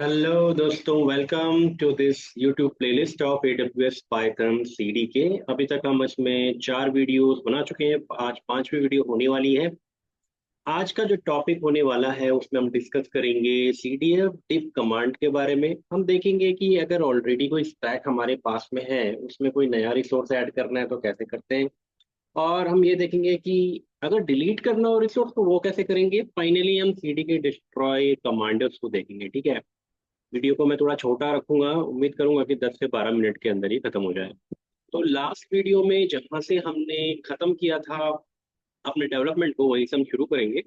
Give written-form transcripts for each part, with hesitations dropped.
Hello दोस्तों, welcome to this YouTube playlist of AWS Python CDK। अभी तक हम इसमें 4 वीडियोस बना चुके हैं। आज 5वीं वीडियो होने वाली है। आज का जो टॉपिक होने वाला है उसमें हम डिस्कस करेंगे CDF डिफ कमांड के बारे में। हम देखेंगे कि अगर ऑलरेडी कोई स्टैक हमारे पास में है, उसमें कोई नया रिसोर्स ऐड करना है तो कैसे करते हैं। और हम ये देखेंगे कि अगर डिलीट करना हो रिसोर्स तो वो कैसे करेंगे। फाइनली हम CDK डिस्ट्रॉय कमांडर्स को देखेंगे। ठीक है, वीडियो को मैं थोड़ा छोटा रखूंगा। उम्मीद करूंगा कि 10 से 12 मिनट के अंदर ही खत्म हो जाए। तो लास्ट वीडियो में जहां से हमने खत्म किया था अपने डेवलपमेंट को, वहीं से हम शुरू करेंगे।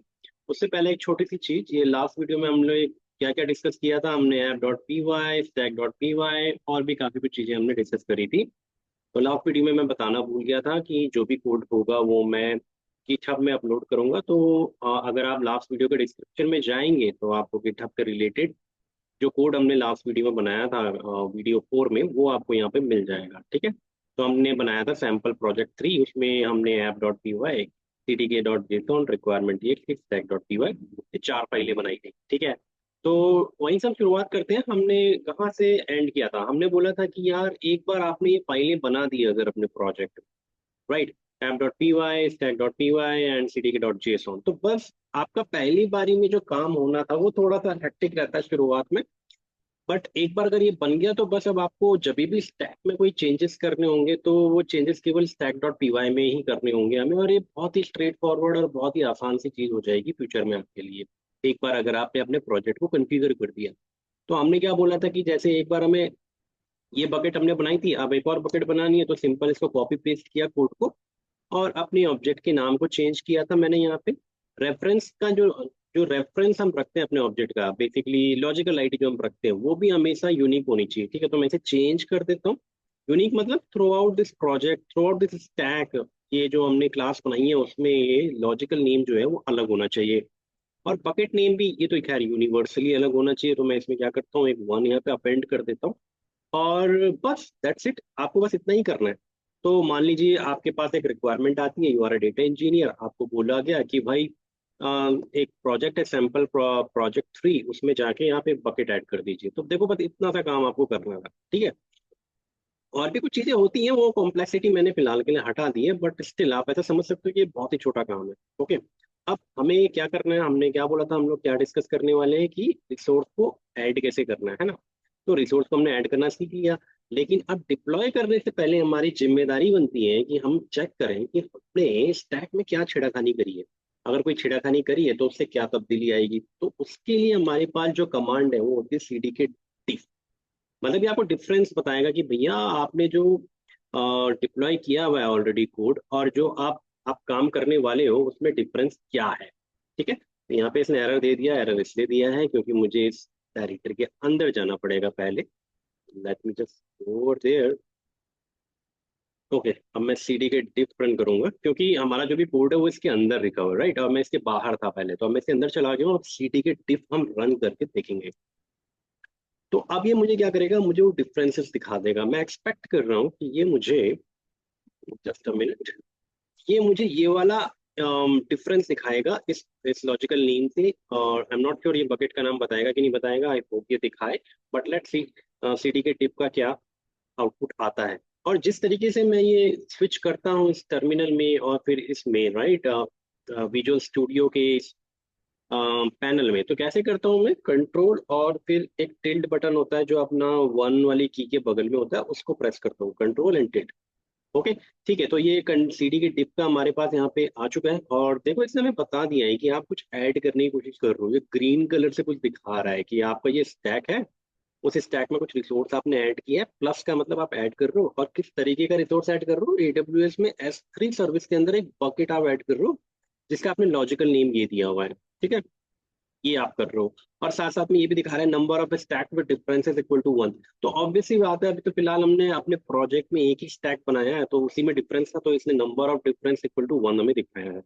उससे पहले एक छोटी सी चीज, ये लास्ट वीडियो में हमने क्या क्या डिस्कस किया था। हमने app.py, stack.py और भी काफी कुछ चीजें हमने डिस्कस करी थी। तो लास्ट वीडियो में मैं बताना भूल गया था कि जो भी कोड होगा वो मैं गिटहब में अपलोड करूंगा। तो अगर आप लास्ट वीडियो के डिस्क्रिप्शन में जाएंगे तो आपको गिटहब के रिलेटेड जो कोड हमने लास्ट वीडियो में बनाया था वीडियो 4 में, वो आपको यहाँ पे मिल जाएगा। ठीक है, तो हमने बनाया था सैम्पल प्रोजेक्ट 3। उसमें हमने app.py, cdk.json, रिक्वायरमेंट stack.py, ये 4 फाइलें बनाई थी। ठीक है, तो वहीं से हम शुरुआत करते हैं। हमने कहाँ से एंड किया था। हमने बोला था कि यार एक बार आपने ये फाइलें बना दी अगर अपने project, right, app.py, stack.py and cdk.json, तो बस आपका पहली बारी में जो काम होना था वो थोड़ा सा हेक्टिक रहता है शुरुआत में। बट एक बार अगर ये बन गया तो बस अब आपको जब भी स्टैक में कोई चेंजेस करने होंगे तो वो चेंजेस केवल stack.py में ही करने होंगे हमें। और ये बहुत ही स्ट्रेट फॉरवर्ड और बहुत ही आसान सी चीज हो जाएगी फ्यूचर में आपके लिए, एक बार अगर आपने अपने प्रोजेक्ट को कॉन्फ़िगर कर दिया। तो हमने क्या बोला था कि जैसे एक बार हमें ये बकेट हमने बनाई थी, अब एक और बकेट बनानी है तो सिंपल इसको कॉपी पेस्ट किया कोड को और अपने ऑब्जेक्ट के नाम को चेंज किया था मैंने यहाँ पे। रेफरेंस का जो जो रेफरेंस हम रखते हैं अपने ऑब्जेक्ट का, बेसिकली लॉजिकल आईडी जो हम रखते हैं, वो भी हमेशा यूनिक होनी चाहिए। ठीक है, तो मैं इसे चेंज कर देता हूँ। यूनिक मतलब through out this project, through out this stack, ये जो हमने क्लास बनाई है उसमें ये लॉजिकल नेम जो है वो अलग होना चाहिए। और बकेट नेम भी ये तो खैर यूनिवर्सली अलग होना चाहिए। तो मैं इसमें क्या करता हूँ, एक 1 यहाँ पे अपेंड कर देता हूँ और बस दैट्स इट। आपको बस इतना ही करना है। तो मान लीजिए आपके पास एक रिक्वायरमेंट आती है, you are a data engineer, आपको बोला गया कि भाई एक प्रोजेक्ट है सैम्पल प्रोजेक्ट 3, उसमें जाके यहाँ पे बकेट ऐड कर दीजिए। तो देखो बस इतना सा काम आपको करना था। ठीक है, और भी कुछ चीजें होती हैं, वो कॉम्प्लेक्सिटी मैंने फिलहाल के लिए हटा दी है, बट स्टिल आप ऐसा समझ सकते हो कि ये बहुत ही छोटा काम है। ओके, अब हमें क्या करना है, हमने क्या बोला था, हम लोग क्या डिस्कस करने वाले हैं कि रिसोर्स को ऐड कैसे करना है ना। तो रिसोर्स को हमने ऐड करना सीख लिया, लेकिन अब डिप्लॉय करने से पहले हमारी जिम्मेदारी बनती है कि हम चेक करें कि हमने स्टैक में क्या छेड़खानी करी है। अगर कोई छेड़खानी करी है तो उससे क्या तब्दीली आएगी। तो उसके लिए हमारे पास जो कमांड है वो होती है CDK डिफ। मतलब ये आपको डिफरेंस बताएगा कि भैया आपने जो डिप्लॉय किया हुआ है ऑलरेडी कोड और जो आप काम करने वाले हो उसमें डिफरेंस क्या है। ठीक है, तो यहाँ पे इसने एरर दे दिया। एरर इसलिए दिया है क्योंकि मुझे इस डायरेक्टरी के अंदर जाना पड़ेगा पहले। Let me just go there. Okay, अब मैं CDK डिफ रन करूंगा क्योंकि हमारा जो भी कोड है वो इसके अंदर लिखा हुआ है, राइट। और मैं इसके बाहर था पहले, तो अब मैं इसके अंदर चला गया हूँ। अब CDK डिफ हम रन करके देखेंगे। तो अब ये मुझे क्या करेगा, मुझे वो डिफरेंसेस दिखा देगा। मैं एक्सपेक्ट कर रहा हूँ कि ये मुझे, जस्ट अ मिनट, ये मुझे ये वाला डिफरेंस दिखाएगा इस लॉजिकल नेम से। और आई एम नॉट श्योर ये बकेट का नाम बताएगा कि नहीं बताएगा, आई होप ये दिखाए। But let's see CDK tip का क्या आउटपुट आता है। और जिस तरीके से मैं ये स्विच करता हूँ इस टर्मिनल में और फिर इसमें, राइट, विजुअल स्टूडियो के पैनल में, तो कैसे करता हूँ मैं, कंट्रोल और फिर एक टिल्ट बटन होता है जो अपना 1 वाली की के बगल में होता है, उसको प्रेस करता हूँ, कंट्रोल एंड टिल्ट। ओके, ठीक है, तो ये CDK डिप का हमारे पास यहाँ पे आ चुका है। और देखो इसने हमें बता दिया है कि आप कुछ ऐड करने की कोशिश कर रहे हो। ये ग्रीन कलर से कुछ दिखा रहा है कि आपका ये स्टैक है, उस स्टैक में कुछ रिसोर्स आपने ऐड किया है। प्लस का मतलब आप ऐड कर रहे हो, और किस तरीके का रिसोर्स ऐड कर रहे हो, AWS में S3 सर्विस के अंदर एक बकेट आप ऐड कर रहे हो जिसका आपने लॉजिकल नेम ये दिया हुआ है। ठीक है, ये आप कर रहे हो। और साथ साथ में ये भी दिखा रहा है number of stack with differences equal to 1। तो ऑब्वियसली बात है, अभी तो फिलहाल हमने अपने प्रोजेक्ट में एक ही स्टैक बनाया है तो उसी में डिफरेंस था, तो इसने number of difference equal to 1 हमें दिखाया है।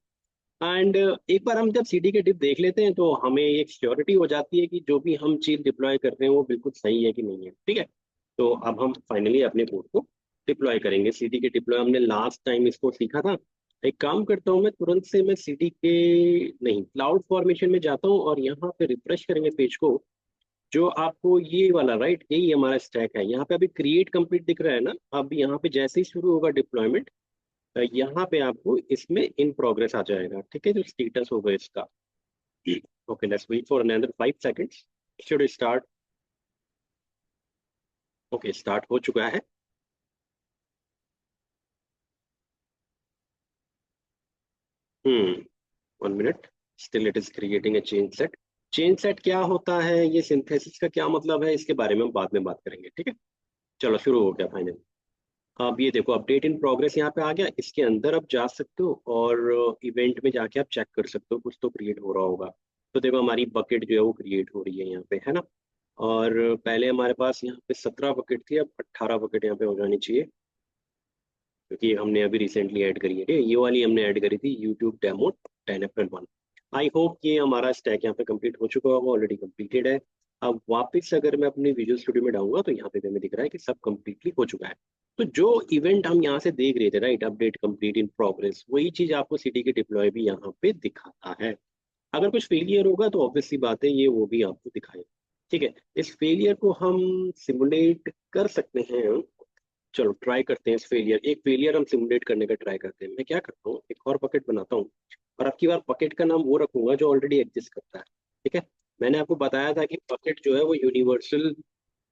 एंड एक बार हम जब CDK डिप देख लेते हैं तो हमें एक श्योरिटी हो जाती है कि जो भी हम चीज डिप्लॉय कर रहे हैं वो बिल्कुल सही है कि नहीं है। ठीक है, तो अब हम फाइनली अपने कोड को डिप्लॉय करेंगे। CDK डिप्लॉय हमने लास्ट टाइम इसको सीखा था। एक काम करता हूँ मैं, तुरंत से मैं CDK नहीं, क्लाउड फॉर्मेशन में जाता हूँ और यहाँ पे रिफ्रेश करेंगे पेज को। जो आपको ये वाला राइट, यही हमारा स्टैक है। यहाँ पे अभी क्रिएट कंप्लीट दिख रहा है ना, अब यहाँ पे जैसे ही शुरू होगा डिप्लॉयमेंट, यहाँ पे आपको इसमें इन प्रोग्रेस आ जाएगा, ठीक है, जो स्टेटस होगा इसका। Okay, let's wait for another 5 seconds. Should start. Okay, start हो चुका है। 1 minute, still it is creating a change set. Change set क्या होता है, ये सिंथेसिस का क्या मतलब है, इसके बारे में हम बाद में बात करेंगे, ठीक है। चलो, शुरू हो गया फाइनल। अब ये देखो, अपडेट इन प्रोग्रेस यहाँ पे आ गया, इसके अंदर आप जा सकते हो और इवेंट में जाके आप चेक कर सकते हो, कुछ तो क्रिएट हो रहा होगा। तो देखो, हमारी बकेट जो है वो क्रिएट हो रही है यहाँ पे, है ना। और पहले हमारे पास यहाँ पे 17 बकेट थी, अब 18 बकेट यहाँ पे हो जानी चाहिए, क्योंकि हमने अभी रिसेंटली ऐड करी है, ठीक है? ये वाली हमने ऐड करी थी, YouTube demo 10 April 1। I hope ये हमारा स्टैक यहाँ पे कंप्लीट हो चुका होगा, ऑलरेडी कंप्लीटेड है। अब वापस अगर मैं अपने विजुअल स्टूडियो में डालूंगा तो यहाँ पे भी हमें दिख रहा है कि सब कंप्लीटली हो चुका है। तो जो इवेंट हम यहाँ से देख रहे थे right, update complete in progress, वही चीज आपको सिटी के डिप्लॉय भी यहाँ पे दिखाता है। अगर कुछ फेलियर होगा तो ऑब्वियस सी बात है, ये वो भी आपको दिखाएगा, ठीक है। इस फेलियर को हम सिमुलेट कर सकते हैं। चलो ट्राई करते हैं इस फेलियर, एक फेलियर हम सिमुलेट करने का ट्राई करते हैं। मैं क्या करता हूँ, एक और बकेट बनाता हूँ, और अब की बार बकेट का नाम वो रखूंगा जो ऑलरेडी एग्जिस्ट करता है, ठीक है। मैंने आपको बताया था कि बकेट जो है वो यूनिवर्सल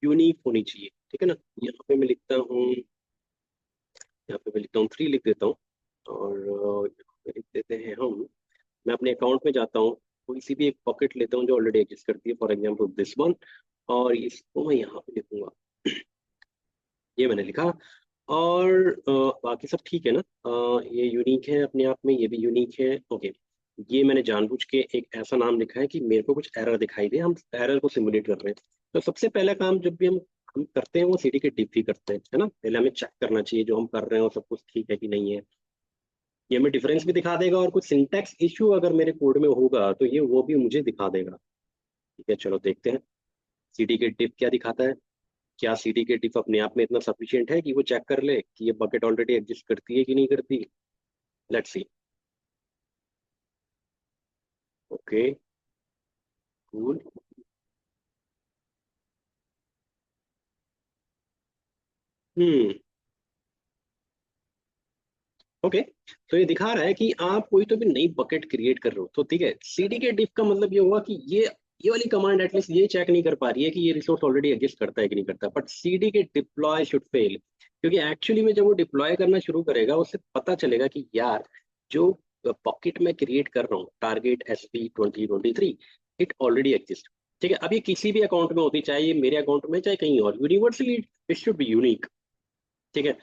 यूनिक होनी चाहिए, ठीक है ना। यहाँ पे मैं लिखता हूँ, यहाँ पे मैं लिखता हूँ 3 लिख देता हूँ, और यहाँ पे लिख देते हैं हम। मैं अपने अकाउंट में जाता हूँ, कोई सी भी एक पॉकेट लेता हूँ जो ऑलरेडी एग्जिस्ट करती है, फॉर एग्जाम्पल दिस वन, और इसको मैं यहाँ पे लिखूंगा। ये मैंने लिखा, और बाकी सब ठीक है ना। ये यूनिक है अपने आप में, ये भी यूनिक है, ओके। ये मैंने जानबूझ के एक ऐसा नाम लिखा है कि मेरे को कुछ एरर दिखाई दे, हम एरर को सिमुलेट कर रहे हैं। तो सबसे पहला काम जब भी हम करते हैं वो सीटी के डिफ ही करते हैं, है ना। पहले हमें चेक करना चाहिए जो हम कर रहे हैं वो सब कुछ ठीक है कि नहीं है। ये हमें डिफरेंस भी दिखा देगा, और कुछ सिंटैक्स इशू अगर मेरे कोड में होगा तो ये वो भी मुझे दिखा देगा, ठीक है। चलो देखते हैं सीटी के डिफ क्या दिखाता है। क्या सीटी के डिफ अपने आप में इतना सफिशिएंट है कि वो चेक कर ले कि ये बकेट ऑलरेडी एग्जिस्ट करती है कि नहीं करती। Let's see. Okay, cool. Hmm, okay. तो ये दिखा रहा है कि आप कोई तो भी नई बकेट क्रिएट कर रहे हो, तो ठीक है, सीडी के डिफ का मतलब ये हुआ कि ये वाली कमांड एटलीस्ट ये चेक नहीं कर पा रही है कि ये रिसोर्स ऑलरेडी एग्जिस्ट करता है कि नहीं करता, बट सीडी के डिप्लॉय शुड फेल। क्योंकि एक्चुअली में जब वो डिप्लॉय करना शुरू करेगा, उससे पता चलेगा कि यार, जो पॉकेट में क्रिएट कर रहा हूँ target SP 2023, it already exist, ठीक है। अब ये किसी भी अकाउंट में होती, चाहे ये मेरे अकाउंट में चाहे कहीं और, universally it should be unique, ठीक है।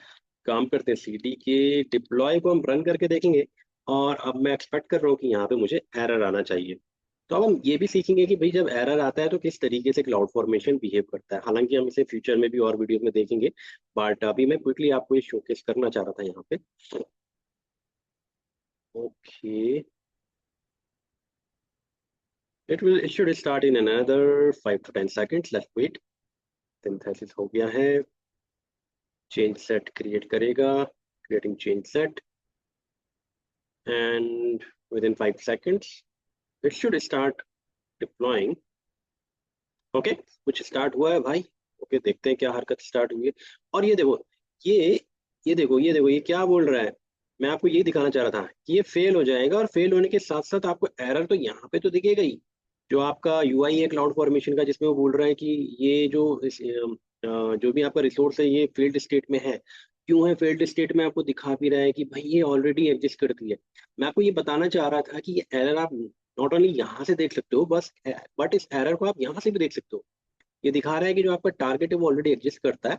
काम करते हैं, सीटी के डिप्लॉय को हम रन करके देखेंगे, और अब मैं एक्सपेक्ट कर रहा हूँ कि यहाँ पे मुझे एरर आना चाहिए। तो अब हम ये भी सीखेंगे कि भाई जब एरर आता है तो किस तरीके से क्लाउड फॉर्मेशन बिहेव करता है। हालांकि हम इसे फ्यूचर में भी और वीडियोस में देखेंगे, बट अभी मैं क्विकली आपको ये शोकेस करना चाह रहा था यहाँ पे। Okay, it should start in another 5 to 10 seconds, let's wait. Synthesis हो गया है, चेंज सेट क्रिएट करेगा, creating change set, and within 5 seconds it should start deploying. Okay, कुछ स्टार्ट हुआ है भाई। ओके, देखते हैं क्या हरकत स्टार्ट हुई है। और ये देखो, ये ये देखो ये क्या बोल रहा है। मैं आपको ये दिखाना चाह रहा था कि ये फेल हो जाएगा, और फेल होने के साथ साथ आपको एरर तो यहाँ पे तो दिखेगा ही। जो आपका यूआई है क्लाउड फॉर्मेशन का, जिसमें वो बोल रहा है कि ये जो भी आपका रिसोर्स है ये फेल्ड स्टेट में है। क्यों है फेल्ड स्टेट में, आपको दिखा भी रहा है कि भाई ये ऑलरेडी एग्जिस्ट करती है। मैं आपको ये बताना चाह रहा था कि ये एरर आप नॉट ओनली यहाँ से देख सकते हो बस, बट इस एरर को आप यहाँ से भी देख सकते हो। ये दिखा रहा है कि जो आपका टारगेट है वो ऑलरेडी एग्जिस्ट करता है,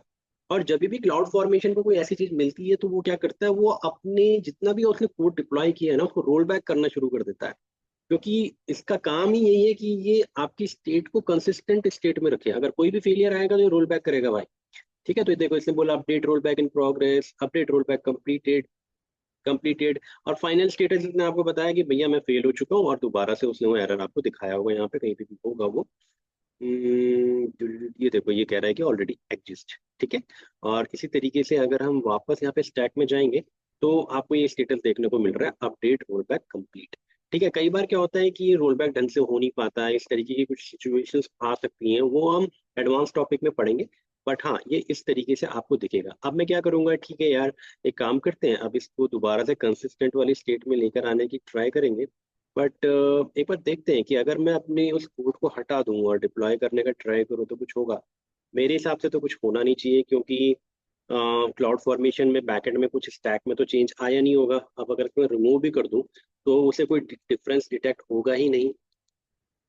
और जब भी क्लाउड फॉर्मेशन को कोई ऐसी चीज मिलती है तो वो क्या करता है, वो अपने जितना भी उसने कोड डिप्लॉय किया है ना, उसको रोल बैक करना शुरू कर देता है। क्योंकि इसका काम ही यही है कि ये आपकी स्टेट को कंसिस्टेंट स्टेट में रखे। अगर कोई भी फेलियर आएगा तो ये रोल बैक करेगा भाई, ठीक है। तो ये देखो, इसने बोला update roll back in progress, update roll back completed, और फाइनल स्टेटस इसने आपको बताया कि भैया मैं फेल हो चुका हूँ, और दोबारा से उसने वो एरर आपको दिखाया होगा, यहाँ पे कहीं पे भी होगा वो। ये देखो, ये कह रहा है कि ऑलरेडी एग्जिस्ट, ठीक है। और इसी तरीके से अगर हम वापस यहाँ पे स्टैक में जाएंगे तो आपको ये स्टेटस देखने को मिल रहा है, अपडेट रोल बैक कंप्लीट। ठीक है, कई बार क्या होता है कि रोल बैक ढंग से हो नहीं पाता है, इस तरीके की कुछ सिचुएशंस आ सकती हैं, वो हम एडवांस टॉपिक में पढ़ेंगे। बट हाँ, ये इस तरीके से आपको दिखेगा। अब मैं क्या करूंगा, ठीक है यार, एक काम करते हैं, अब इसको दोबारा से कंसिस्टेंट वाली स्टेट में लेकर आने की ट्राई करेंगे। बट एक बार देखते हैं कि अगर मैं अपने उस कोड को हटा दूं और डिप्लॉय करने का ट्राई करूँ तो कुछ होगा। मेरे हिसाब से तो कुछ होना नहीं चाहिए, क्योंकि क्लाउड फॉर्मेशन में बैकएंड में कुछ स्टैक में तो चेंज आया नहीं होगा। अब अगर मैं रिमूव भी कर दूं तो उसे कोई डिफरेंस डिटेक्ट होगा ही नहीं।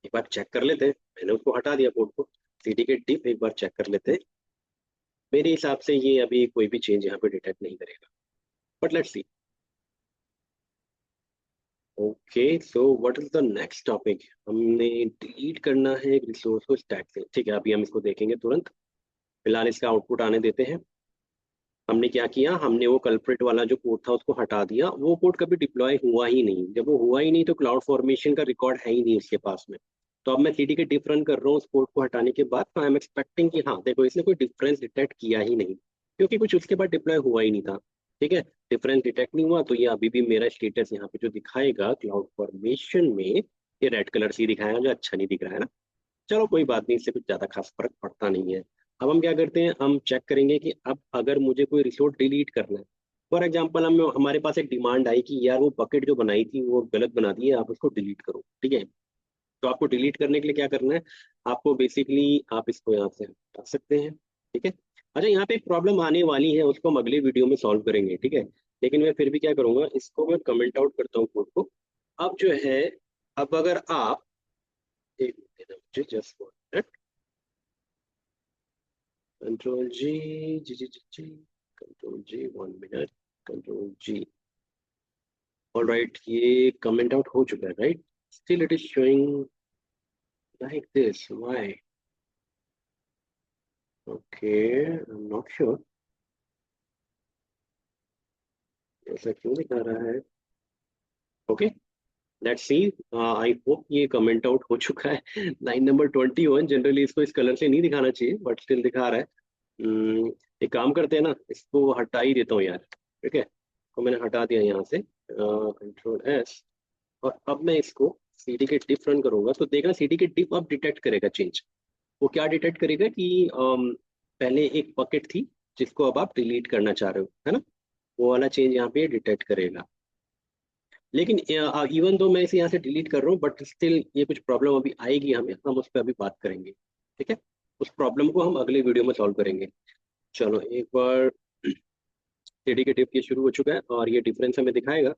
एक बार चेक कर लेते हैं, मैंने उसको हटा दिया कोड को, सीडी के डिप एक बार चेक कर लेते हैं। मेरे हिसाब से ये अभी कोई भी चेंज यहाँ पे डिटेक्ट नहीं करेगा, but let's see. Okay, so what is the next topic. हमने डिलीट करना है एक रिसोर्स को स्टैक से। ठीक है, अभी हम इसको देखेंगे तुरंत। फिलहाल इसका आउटपुट आने देते हैं। हमने क्या किया, हमने वो कल्प्रिट वाला जो कोड था उसको हटा दिया। वो कोड कभी डिप्लॉय हुआ ही नहीं। जब वो हुआ ही नहीं तो क्लाउड फॉर्मेशन का रिकॉर्ड है ही नहीं उसके पास में। तो अब मैं सीडी के डिफ रन कर रहा हूँ उस कोड को हटाने के बाद, तो आई एम एक्सपेक्टिंग कि हाँ देखो, इसने कोई डिफरेंस डिटेक्ट किया ही नहीं, क्योंकि कुछ उसके बाद डिप्लॉय हुआ ही नहीं था। ठीक है, डिफरेंस डिटेक्ट नहीं हुआ तो ये अभी भी मेरा स्टेटस यहाँ पे जो दिखाएगा क्लाउड फॉर्मेशन में, ये रेड कलर से ही दिखाएगा, जो अच्छा नहीं दिख रहा है ना। चलो कोई बात नहीं, इससे कुछ ज्यादा खास फर्क पड़ता नहीं है। अब हम क्या करते हैं, हम चेक करेंगे कि अब अगर मुझे कोई रिसोर्स डिलीट करना है, फॉर एग्जाम्पल हम हमारे पास एक डिमांड आई कि यार वो बकेट जो बनाई थी वो गलत बना दी है, आप उसको डिलीट करो। ठीक है, तो आपको डिलीट करने के लिए क्या करना है, आपको बेसिकली आप इसको यहाँ से हटा सकते हैं। ठीक है, अच्छा यहाँ पे एक प्रॉब्लम आने वाली है, उसको हम अगले वीडियो में सॉल्व करेंगे। ठीक है, लेकिन मैं फिर भी क्या करूंगा, इसको मैं कमेंट आउट करता हूँ कोड को। अब जो है, अब अगर आप एक मिनट मुझे जस्ट कंट्रोल जी, जी जी जी जी, कंट्रोल जी, 1 मिनट, कंट्रोल जी। ऑलराइट, ये कमेंट आउट हो चुका है, right? Still it is showing like this, why? Okay, I am not sure ऐसा क्यों दिखा रहा है। Okay, let's see. I hope ये कमेंट आउट हो चुका है। लाइन नंबर 21, जनरली इसको इस कलर से नहीं दिखाना चाहिए बट स्टिल दिखा रहा है। एक काम करते हैं ना, इसको हटा ही देता हूँ यार। ठीक है, तो मैंने हटा दिया यहाँ से, कंट्रोल एस। और अब मैं इसको सीडी के डिफ रन करूंगा तो देखना, सीडी के डिफ अब डिटेक्ट करेगा चेंज। वो क्या डिटेक्ट करेगा कि पहले एक बकेट थी जिसको अब आप डिलीट करना चाह रहे हो, है ना। वो वाला चेंज यहाँ पे डिटेक्ट करेगा। लेकिन इवन दो मैं इसे यहाँ से डिलीट कर रहा हूँ, बट स्टिल ये कुछ प्रॉब्लम अभी आएगी हमें, हम उस पर अभी बात करेंगे। ठीक है, उस प्रॉब्लम को हम अगले वीडियो में सॉल्व करेंगे। चलो एक बार, सीडी के डिफ ये शुरू हो चुका है और ये डिफरेंस हमें दिखाएगा।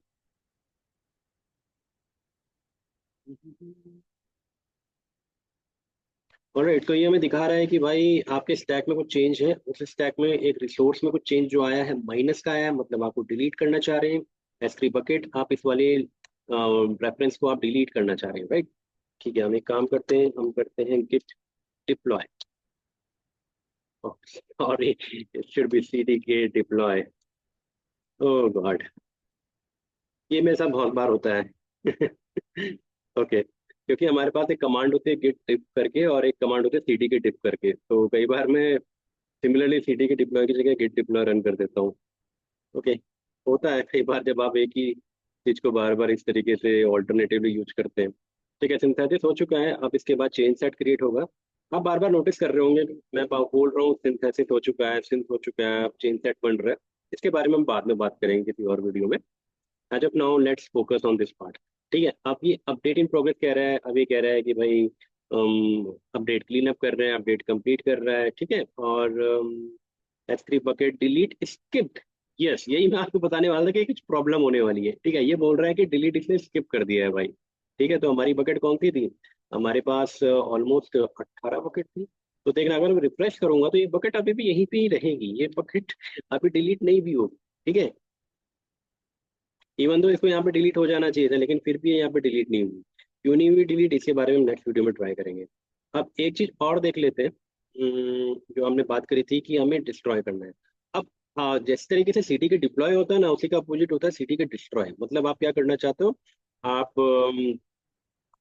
ऑलराइट, तो ये हमें दिखा रहा है कि भाई आपके स्टैक में कुछ चेंज है। उस स्टैक में एक रिसोर्स में कुछ चेंज जो आया है, माइनस का आया है, मतलब आपको डिलीट करना चाह रहे हैं। एस3 बकेट, आप इस वाले रेफरेंस को आप डिलीट करना चाह रहे हैं, राइट? ठीक है, हम एक काम करते हैं, हम करते हैं गिट डिप्लॉय। और इट शुड बी सीडी के डिप्लॉय। ओह गॉड, ये मेरे साथ बहुत बार होता है। ओके, क्योंकि हमारे पास एक कमांड होती है गिट डिप करके और एक कमांड होती है सीडी के डिप करके, तो कई बार मैं सिमिलरली सीडी के डिप्लॉय की जगह गिट डिप्लॉय रन कर देता हूँ। ओके, होता है कई बार जब आप एक ही चीज को बार बार इस तरीके से ऑल्टरनेटिवली यूज करते हैं। ठीक है, सिंथेसिस हो चुका है, अब इसके बाद चेन सेट क्रिएट होगा। आप बार बार नोटिस कर रहे होंगे, मैं बोल रहा हूँ सिंथेसिस हो चुका है, सिंथ हो चुका है, अब चेन सेट बन रहा है। इसके बारे में हम बाद में बात करेंगे किसी और वीडियो में। As of now let's focus on this part. ठीक है, अब ये अपडेट इन प्रोग्रेस कह रहा है, अब ये कह रहा है कि भाई अपडेट क्लीन अप कर रहे हैं, अपडेट कंप्लीट कर रहा है। ठीक है, और S3 bucket delete skipped. Yes, यही मैं आपको बताने वाला था कि कुछ प्रॉब्लम होने वाली है। ठीक है, ये बोल रहा है कि डिलीट इसने स्किप कर दिया है भाई। ठीक है, तो हमारी बकेट कौन सी थी, हमारे पास ऑलमोस्ट 18 बकेट थी। तो देखना, अगर मैं रिफ्रेश करूंगा तो ये बकेट अभी भी यहीं पे ही रहेगी, ये बकेट अभी डिलीट नहीं भी होगी। ठीक है, इवन तो इसको यहाँ पे डिलीट हो जाना चाहिए था, लेकिन फिर भी ये यहाँ पे डिलीट नहीं हुई। क्यों नहीं हुई डिलीट, इसके बारे में हम नेक्स्ट वीडियो में ट्राई करेंगे। अब एक चीज और देख लेते हैं। जो हमने बात करी थी कि हमें डिस्ट्रॉय करना है। अब जिस तरीके से सीटी के डिप्लॉय होता है ना, उसी का अपोजिट होता है सीटी के डिस्ट्रॉय। मतलब आप क्या करना चाहते हो, आप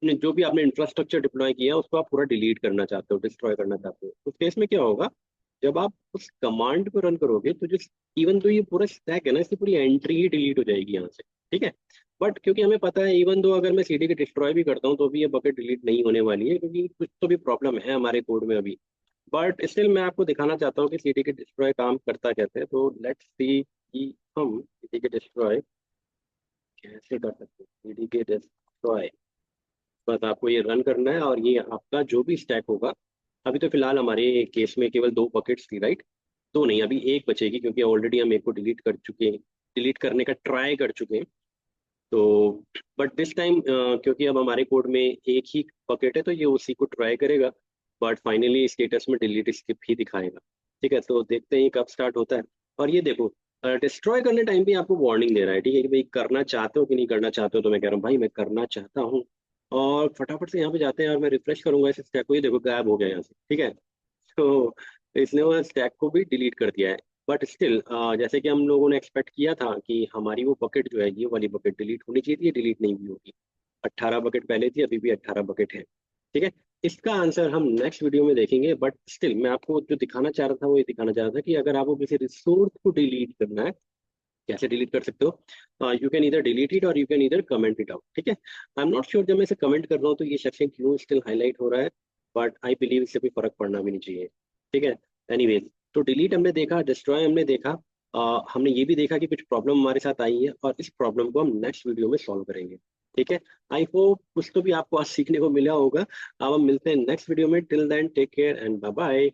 जो भी आपने इंफ्रास्ट्रक्चर डिप्लॉय किया उसको आप पूरा डिलीट करना चाहते हो, डिस्ट्रॉय करना चाहते हो। उस केस में क्या होगा, जब आप उस कमांड को रन करोगे तो जो, इवन तो ये पूरा स्टैक है ना, इसकी पूरी एंट्री ही डिलीट हो जाएगी यहाँ से। ठीक है, बट क्योंकि हमें पता है इवन दो अगर मैं सीडी के डिस्ट्रॉय भी करता हूँ तो भी ये बकेट डिलीट नहीं होने वाली है, क्योंकि कुछ तो भी प्रॉब्लम है हमारे कोड में अभी। बट स्टिल मैं आपको दिखाना चाहता हूँ कि सीडी के डिस्ट्रॉय काम करता कैसे है। तो लेट्स सी कि हम सीडी के डिस्ट्रॉय कैसे कर सकते हैं। सीडी के डिस्ट्रॉय, बस आपको ये रन करना है और ये आपका जो भी स्टैक होगा। अभी तो फिलहाल हमारे केस में केवल दो बकेट्स थी, राइट? दो नहीं, अभी एक बचेगी क्योंकि ऑलरेडी हम एक को डिलीट कर चुके हैं, डिलीट करने का ट्राई कर चुके हैं। तो बट दिस टाइम क्योंकि अब हमारे कोड में एक ही बकेट है तो ये उसी को ट्राई करेगा, बट फाइनली स्टेटस में डिलीट स्किप ही दिखाएगा। ठीक है, तो देखते हैं ये कब स्टार्ट होता है। और ये देखो, डिस्ट्रॉय करने टाइम भी आपको वार्निंग दे रहा है, ठीक है, कि भाई करना चाहते हो कि नहीं करना चाहते हो। तो मैं कह रहा हूँ भाई मैं करना चाहता हूँ, और फटाफट से यहाँ पे जाते हैं और मैं रिफ्रेश करूंगा इस स्टैक को। ये देखो गायब हो गया यहाँ से, ठीक है। तो इसने वो स्टैक को भी डिलीट कर दिया है। बट स्टिल जैसे कि हम लोगों ने एक्सपेक्ट किया था कि हमारी वो बकेट जो है, ये वाली बकेट डिलीट होनी चाहिए थी, ये डिलीट नहीं भी होगी। 18 बकेट पहले थी, अभी भी 18 बकेट है। ठीक है, इसका आंसर हम नेक्स्ट वीडियो में देखेंगे। बट स्टिल मैं आपको जो दिखाना चाह रहा था वो ये दिखाना चाह रहा था कि अगर आपको किसी रिसोर्स को डिलीट करना है, कैसे डिलीट कर सकते हो। यू कैन इधर डिलीट इट और यू कैन इधर कमेंट इट आउट। ठीक है, आई एम नॉट श्योर जब मैं इसे कमेंट कर रहा हूँ तो ये सेक्शन क्यों स्टिल हाईलाइट हो रहा है, बट आई बिलीव इससे कोई फर्क पड़ना भी नहीं चाहिए। ठीक है, एनीवेज, तो डिलीट हमने देखा, डिस्ट्रॉय हमने देखा। हमने ये भी देखा कि कुछ प्रॉब्लम हमारे साथ आई है और इस प्रॉब्लम को हम नेक्स्ट वीडियो में सॉल्व करेंगे। ठीक है, आई होप कुछ तो भी आपको आज सीखने को मिला होगा। अब हम मिलते हैं नेक्स्ट वीडियो में। Till then take care and bye bye.